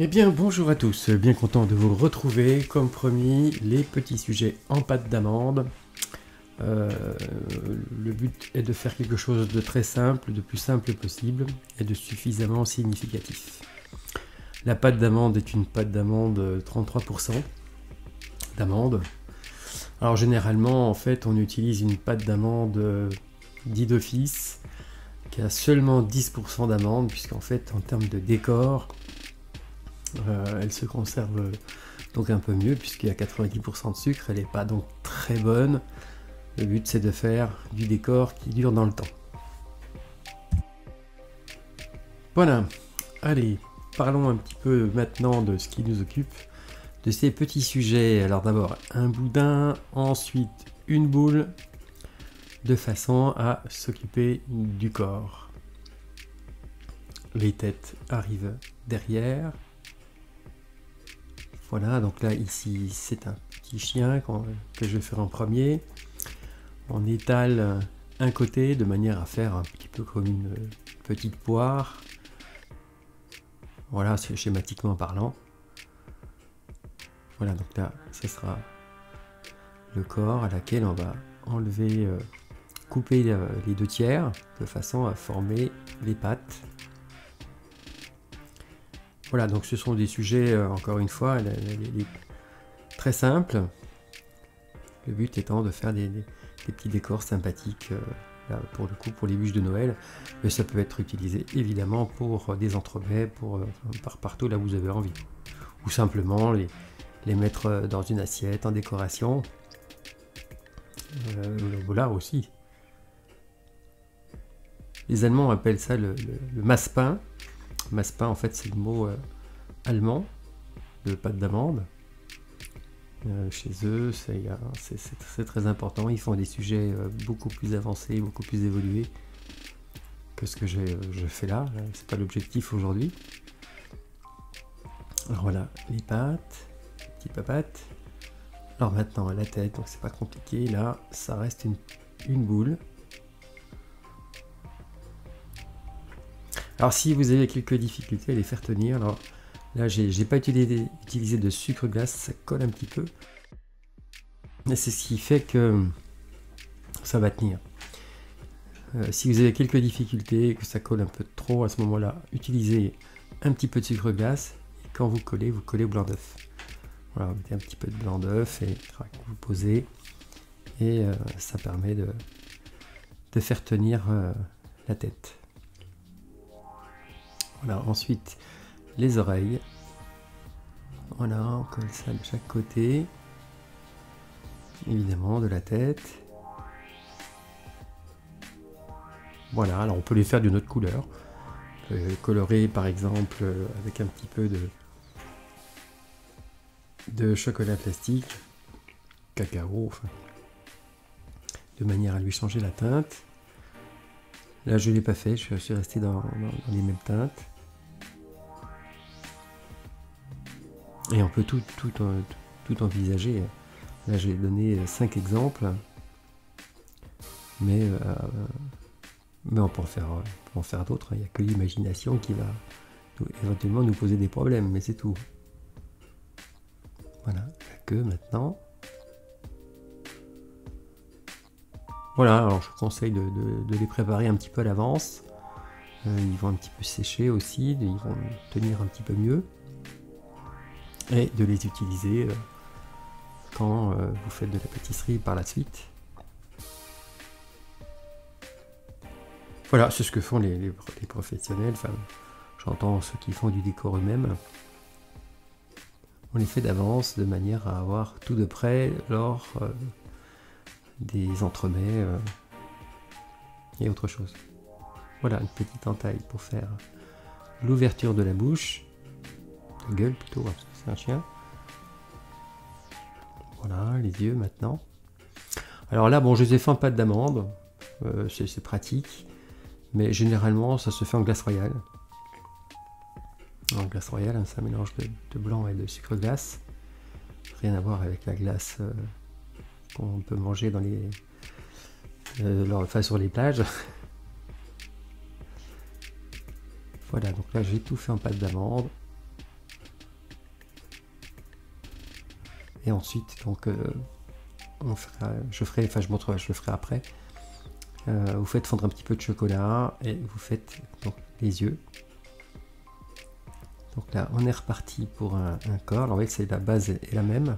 Eh bien, bonjour à tous, bien content de vous retrouver. Comme promis, les petits sujets en pâte d'amande. Le but est de faire quelque chose de très simple, de plus simple possible et de suffisamment significatif. La pâte d'amande est une pâte d'amande 33% d'amande. Alors généralement, en fait, on utilise une pâte d'amande dit d'office qui a seulement 10% d'amande, puisqu'en fait, en termes de décor, elle se conserve donc un peu mieux, puisqu'il y a 90% de sucre. Elle n'est pas donc très bonne. Le but, c'est de faire du décor qui dure dans le temps. Voilà, allez, parlons un petit peu maintenant de ce qui nous occupe, de ces petits sujets. Alors d'abord un boudin, ensuite une boule, de façon à s'occuper du corps. Les têtes arrivent derrière. Voilà, donc là ici c'est un petit chien que je vais faire en premier. On étale un côté de manière à faire un petit peu comme une petite poire. Voilà, c'est schématiquement parlant. Voilà, donc là, ce sera le corps à laquelle on va enlever, couper les deux tiers de façon à former les pattes. Voilà, donc ce sont des sujets, encore une fois, très simples. Le but étant de faire des petits décors sympathiques, là, pour le coup, pour les bûches de Noël. Mais ça peut être utilisé évidemment pour des entremets, pour partout là où vous avez envie. Ou simplement les mettre dans une assiette en décoration. Voilà aussi. Les Allemands appellent ça le massepain. Massepain, en fait, c'est le mot allemand de pâte d'amande. Chez eux, c'est très important. Ils font des sujets beaucoup plus avancés, beaucoup plus évolués que ce que je fais là. C'est pas l'objectif aujourd'hui. Alors voilà, les pattes, les petites papates. Alors maintenant, la tête, donc c'est pas compliqué. Là, ça reste une boule. Alors si vous avez quelques difficultés à les faire tenir, alors là j'ai pas utilisé de sucre glace, ça colle un petit peu. Et c'est ce qui fait que ça va tenir. Si vous avez quelques difficultés, que ça colle un peu trop à ce moment-là, utilisez un petit peu de sucre glace. Et quand vous collez blanc d'œuf. Voilà, vous mettez un petit peu de blanc d'œuf et vous posez. Et ça permet de faire tenir la tête. Voilà, ensuite les oreilles. Voilà, on colle ça de chaque côté. Évidemment, de la tête. Voilà, alors on peut les faire d'une autre couleur. Colorer par exemple avec un petit peu de chocolat plastique, cacao, enfin, de manière à lui changer la teinte. Là je ne l'ai pas fait, je suis resté dans les mêmes teintes. Et on peut tout envisager. Là j'ai donné 5 exemples, mais on peut en faire d'autres. Il n'y a que l'imagination qui va éventuellement nous poser des problèmes, mais c'est tout. Voilà, la queue maintenant. Voilà, alors je vous conseille de les préparer un petit peu à l'avance. Ils vont un petit peu sécher aussi, ils vont tenir un petit peu mieux. Et de les utiliser quand vous faites de la pâtisserie par la suite. Voilà, c'est ce que font les professionnels, enfin, j'entends ceux qui font du décor eux-mêmes. On les fait d'avance de manière à avoir tout de près lors des entremets et autre chose. Voilà, une petite entaille pour faire l'ouverture de la bouche, la gueule plutôt, parce que c'est un chien. Voilà, les yeux maintenant. Alors là, bon, je les ai fait en pâte d'amande, c'est pratique, mais généralement ça se fait en glace royale. En glace royale, hein, c'est un mélange de blanc et de sucre glace. Rien à voir avec la glace qu'on peut manger dans sur les plages. Voilà, donc là j'ai tout fait en pâte d'amande. Et ensuite, donc, je montrerai, je le ferai après. Vous faites fondre un petit peu de chocolat et vous faites donc les yeux. Donc là, on est reparti pour un corps. Alors, vous voyez que c'est la base est la même.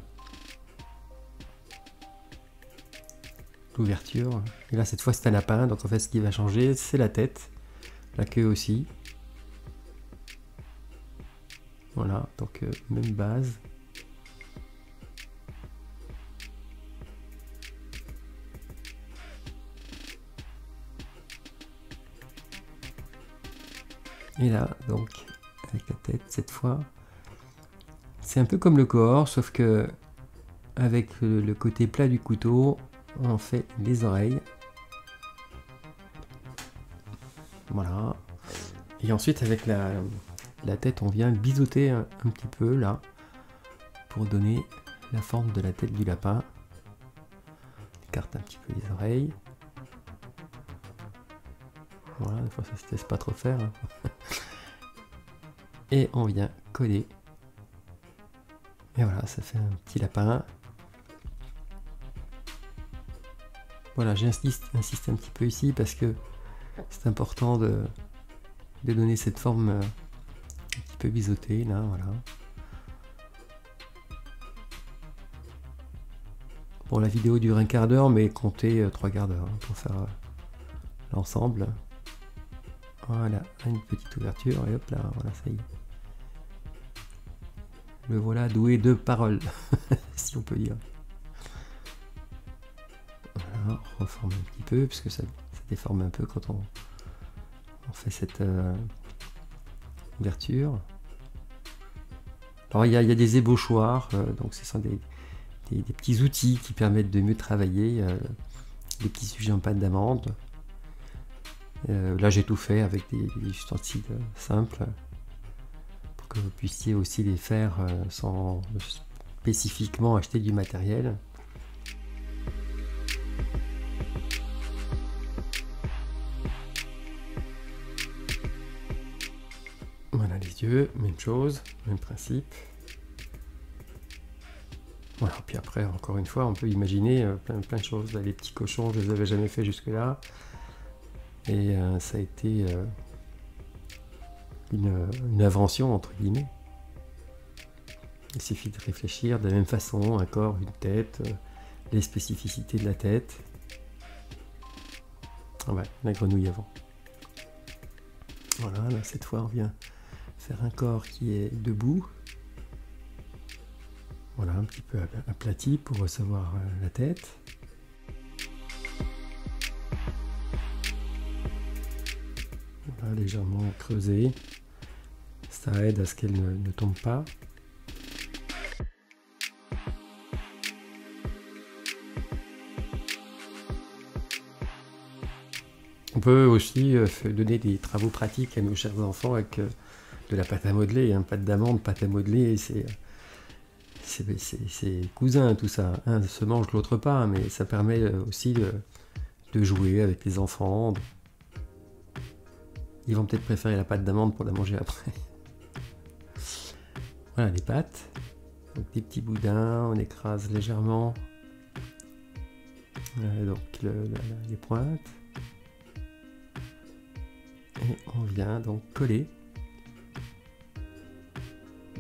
L'ouverture. Et là, cette fois, c'est un lapin. Donc, en fait, ce qui va changer, c'est la tête. La queue aussi. Voilà. Donc, même base. Et là, donc, avec la tête, cette fois, c'est un peu comme le corps, sauf que avec le côté plat du couteau, on fait les oreilles. Voilà. Et ensuite, avec la tête, on vient biseauter un petit peu, là, pour donner la forme de la tête du lapin. On écarte un petit peu les oreilles. Voilà, des fois ça se laisse pas trop faire. Et on vient coller. Et voilà, ça fait un petit lapin. Voilà, j'insiste un petit peu ici parce que c'est important de donner cette forme un petit peu biseautée, là, voilà. Bon, la vidéo dure un quart d'heure, mais comptez 3 quarts d'heure pour faire l'ensemble. Voilà, une petite ouverture, et hop là, voilà, ça y est. Le voilà doué de parole, si on peut dire. Voilà, on reforme un petit peu, puisque ça déforme un peu quand on fait cette ouverture. Alors il y a des ébauchoirs, donc ce sont des petits outils qui permettent de mieux travailler les petits sujets en pâte d'amande. Là j'ai tout fait avec des ustensiles simples pour que vous puissiez aussi les faire sans spécifiquement acheter du matériel. Voilà les yeux, même chose, même principe. Voilà, puis après encore une fois on peut imaginer plein de choses. Là, les petits cochons je les avais jamais fait jusque là. Et ça a été une invention, entre guillemets. Il suffit de réfléchir de la même façon, un corps, une tête, les spécificités de la tête. Ah ouais, la grenouille avant. Voilà, là cette fois on vient faire un corps qui est debout. Voilà, un petit peu aplati pour recevoir la tête. Légèrement creusée, ça aide à ce qu'elle ne tombe pas. On peut aussi donner des travaux pratiques à nos chers enfants avec de la pâte à modeler, pâte d'amande, pâte à modeler, c'est cousin tout ça. Un se mange, l'autre pas, mais ça permet aussi de jouer avec les enfants. Ils vont peut-être préférer la pâte d'amande pour la manger après. Voilà les pâtes. Donc des petits boudins, on écrase légèrement. Donc les pointes. Et on vient donc coller.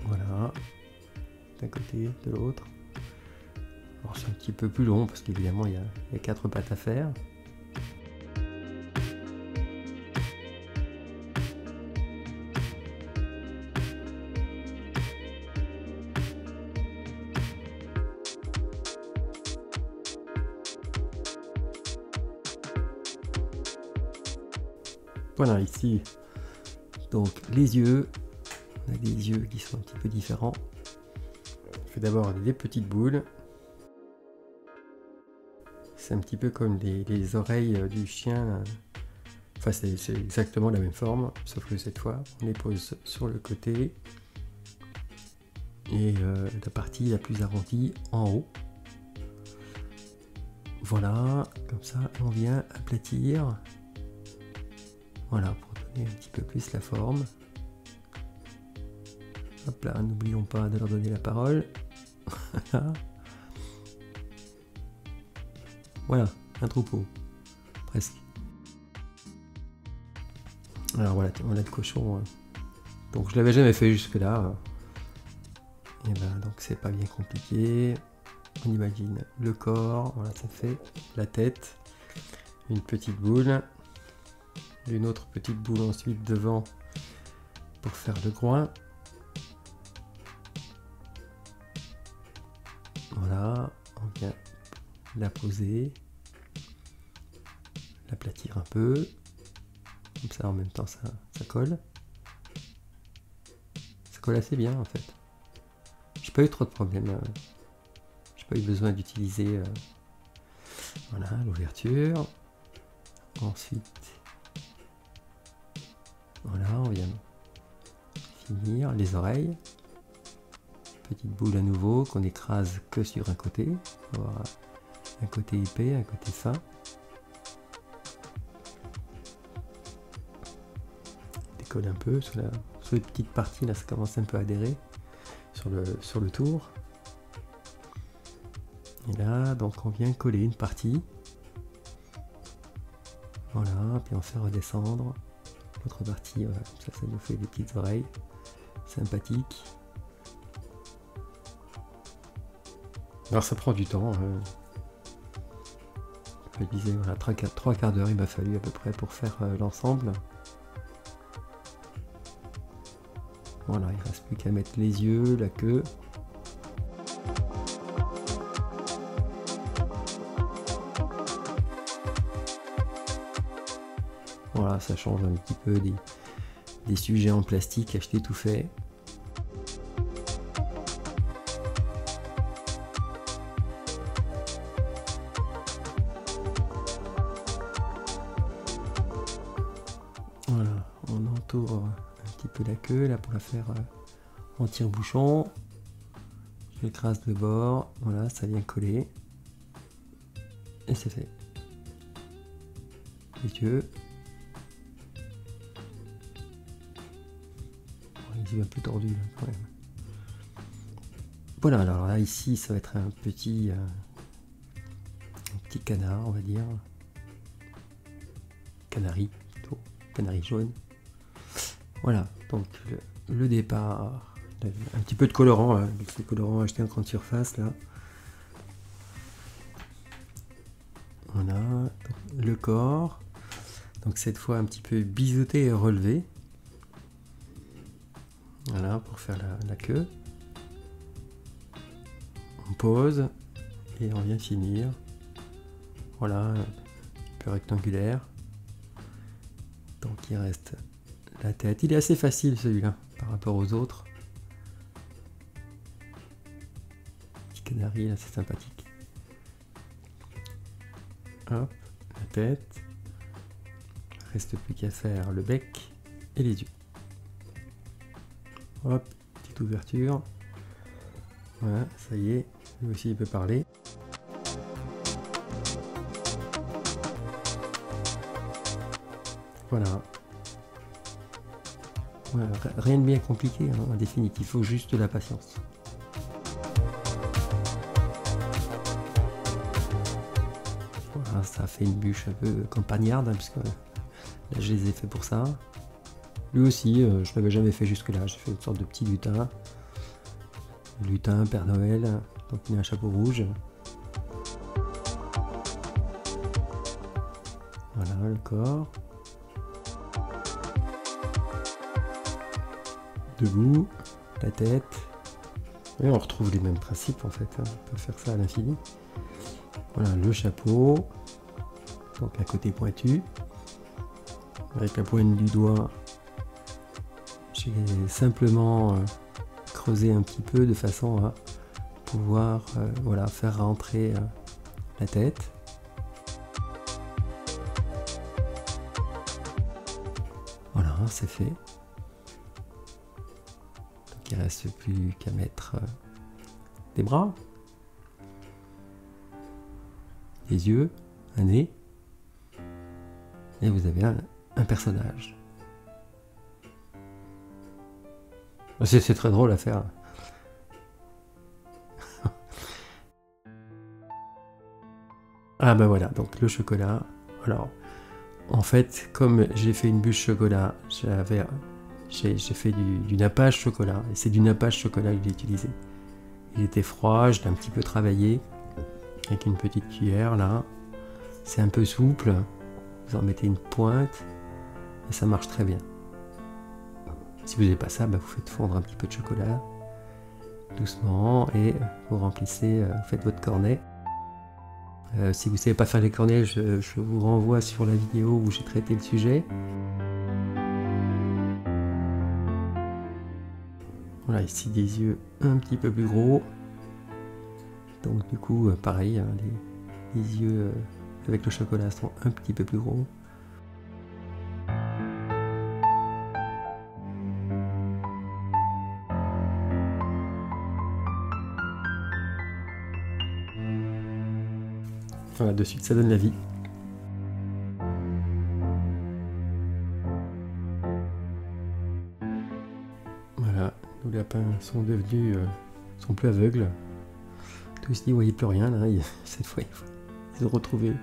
Voilà. D'un côté, de l'autre. Alors c'est un petit peu plus long parce qu'évidemment il y a 4 pâtes à faire. Voilà ici donc les yeux, on a des yeux qui sont un petit peu différents. Je fais d'abord des petites boules, c'est un petit peu comme les oreilles du chien, enfin c'est exactement la même forme, sauf que cette fois on les pose sur le côté et la partie la plus arrondie en haut. Voilà, comme ça, et on vient aplatir. Voilà, pour donner un petit peu plus la forme. Hop là, n'oublions pas de leur donner la parole. Voilà. Voilà, un troupeau, presque. Alors voilà, on a le cochon. Donc je l'avais jamais fait jusque là. Et ben donc c'est pas bien compliqué. On imagine le corps, voilà ça fait la tête, une petite boule, une autre petite boule ensuite devant pour faire le groin. Voilà, on vient la poser, l'aplatir un peu, comme ça en même temps ça colle. Ça colle assez bien en fait. J'ai pas eu trop de problèmes. J'ai pas eu besoin d'utiliser voilà l'ouverture. Ensuite, voilà, on vient finir les oreilles. Petite boule à nouveau qu'on écrase que sur un côté. On va avoir un côté épais, un côté fin. Décolle un peu sur les petites parties là, ça commence un peu à adhérer sur le tour. Et là, donc on vient coller une partie. Voilà, puis on fait redescendre l'autre partie. Voilà, ça nous fait des petites oreilles sympathiques. Alors ça prend du temps. Je disais, voilà, 3 quarts d'heure il m'a fallu à peu près pour faire l'ensemble. Voilà, il ne reste plus qu'à mettre les yeux, la queue. Voilà, ça change un petit peu des sujets en plastique achetés tout fait. Voilà, on entoure un petit peu la queue là pour la faire en tire-bouchon. J'écrase le bord, voilà, ça vient coller. Et c'est fait. Les yeux. Il est un peu tordu là, quand même. Voilà, alors là ici ça va être un petit canard, on va dire. Canari plutôt, canari jaune. Voilà, donc le départ, un petit peu de colorant, hein, le colorant acheté en grande surface là. Voilà, donc, le corps, donc cette fois un petit peu biseauté et relevé. Voilà, pour faire la queue. On pose et on vient finir. Voilà, un peu rectangulaire. Donc il reste la tête. Il est assez facile celui-là par rapport aux autres. Petit canari là, c'est sympathique. Hop, la tête. Reste plus qu'à faire le bec et les yeux. Hop, petite ouverture. Voilà, ça y est, lui aussi il peut parler. Voilà. Voilà, rien de bien compliqué, hein, en définitive, il faut juste de la patience. Voilà, ça fait une bûche un peu campagnarde, hein, puisque là je les ai fait pour ça. Lui aussi, je ne l'avais jamais fait jusque là, j'ai fait une sorte de petit lutin. Lutin, Père Noël, donc il a un chapeau rouge. Voilà le corps. Debout, la tête. Et on retrouve les mêmes principes en fait, hein. On peut faire ça à l'infini. Voilà le chapeau, donc un côté pointu. Avec la pointe du doigt, j'ai simplement creusé un petit peu de façon à pouvoir voilà, faire rentrer la tête. Voilà, c'est fait. Donc il ne reste plus qu'à mettre des bras, des yeux, un nez, et vous avez un personnage. C'est très drôle à faire. Ah ben voilà, donc le chocolat. Alors, en fait, comme j'ai fait une bûche chocolat, j'ai fait du nappage chocolat, et c'est du nappage chocolat que j'ai utilisé. Il était froid, je l'ai un petit peu travaillé, avec une petite cuillère là. C'est un peu souple, vous en mettez une pointe, et ça marche très bien. Si vous n'avez pas ça, bah vous faites fondre un petit peu de chocolat, doucement, et vous remplissez, vous faites votre cornet. Si vous ne savez pas faire les cornets, je vous renvoie sur la vidéo où j'ai traité le sujet. Voilà, ici des yeux un petit peu plus gros. Donc du coup, pareil, hein, les yeux avec le chocolat sont un petit peu plus gros. Voilà, de suite ça donne la vie. Voilà, nos lapins sont devenus, sont plus aveugles. Tous n'y voyaient plus rien là, cette fois ils ont retrouvé,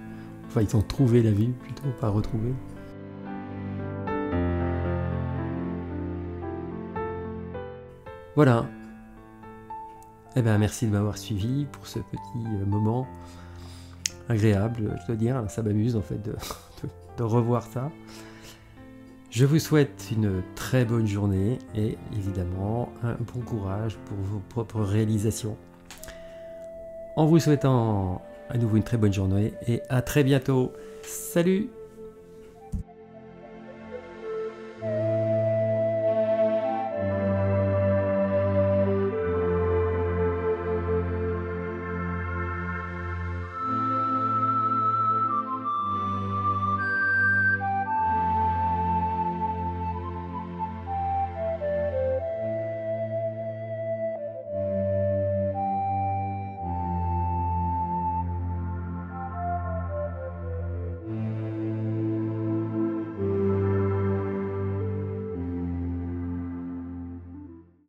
enfin ils ont trouvé la vue plutôt, pas retrouvé. Voilà. Eh bien merci de m'avoir suivi pour ce petit moment agréable, je dois dire, ça m'amuse en fait de revoir ça. Je vous souhaite une très bonne journée et évidemment un bon courage pour vos propres réalisations. En vous souhaitant à nouveau une très bonne journée et à très bientôt. Salut!